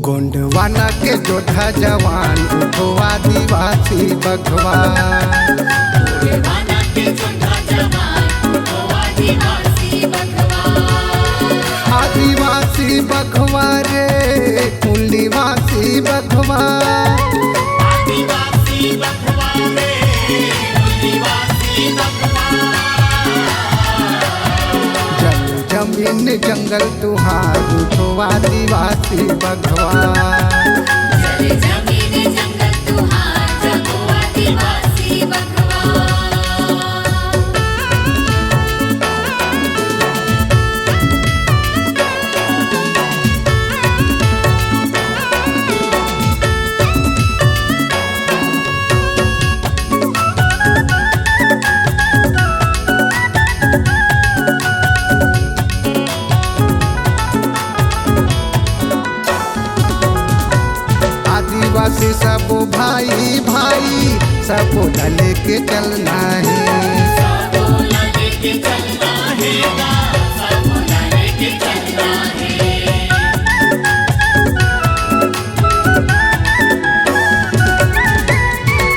गोंडवाना के जोधा जवान उठो आदिवासी बघवा। गोंडवाना के जोधा जवान उठो आदिवासी बघवा। आदिवासी बघवा रे मुल्लीवासी बघवा। आदिवासी बघवा रे मुल्लीवासी बघवा। जमीन जंगल तुहार उठो आदिवासी बघवा। जमीन जंगल तुहार जगो आदिवासी बघवा। आदिवासी सब भाई भाई सब डले के चलना है। सबो लगे के चलना है गा, सबो लगे के चलना है।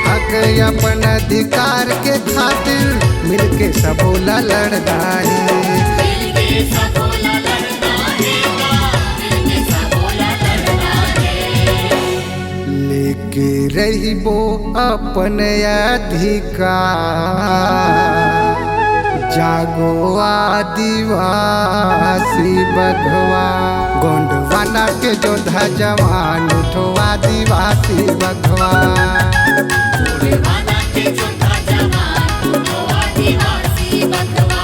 हक अपन अधिकार के खातिर मिलके सबो लड़ना है। मिलके सबो लड़ना है गा, मिलके सबो लड़ना है। लेके रहिबो अपन अधिकार जागो आदिवासी बघवा। गोंडवाना के जोधा जवान उठो आदिवासी बघवा। गोंडवाना के जोधा जवान उठो आदिवासी बघवा।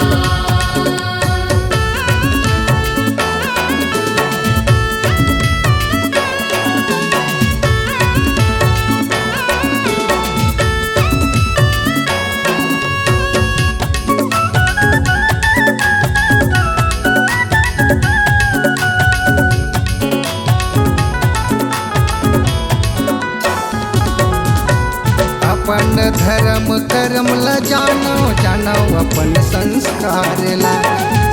अपन धर्म कर्म ला जानो जानो अपन संस्कार ला।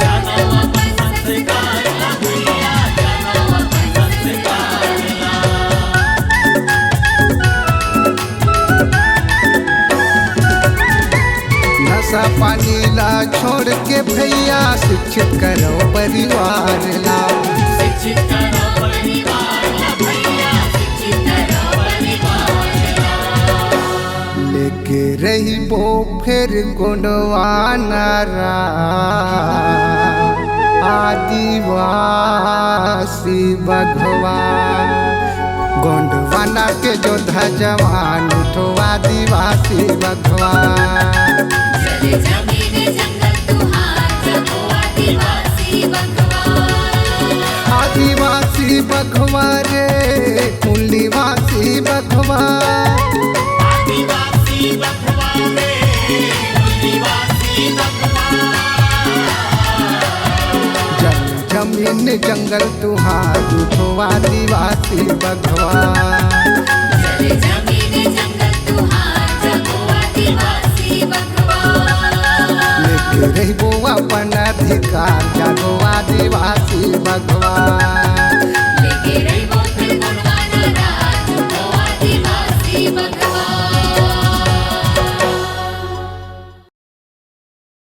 जानो अपन संस्कार ला भैया, जानो अपन संस्कार ला। नशा पानी ला छोड़ के भैया शिक्षित करो परिवार ला। शिक्षित करो परिवार ला भैया, शिक्षित करो परिवार ला। लेके रहिबो फिर गोंडवाना आदिवासी बघवा। गोंडवाना के जोधा जवान उठो आदिवासी बघवा। जमीन जंगल तुहार जगो आदिवासी बघवा। आदिवासी बघवा रे मुल्लीवासी बघवा। आदिवासी बघवा रे मुल्लीवासी बघवा। जमीन जंगल तुहार उठो आदिवासी बघवा। जमीन जंगल तुहार जगो आदिवासी बघवा। लेके रहिबो अपन अधिकार जागो आदिवासी बघवा।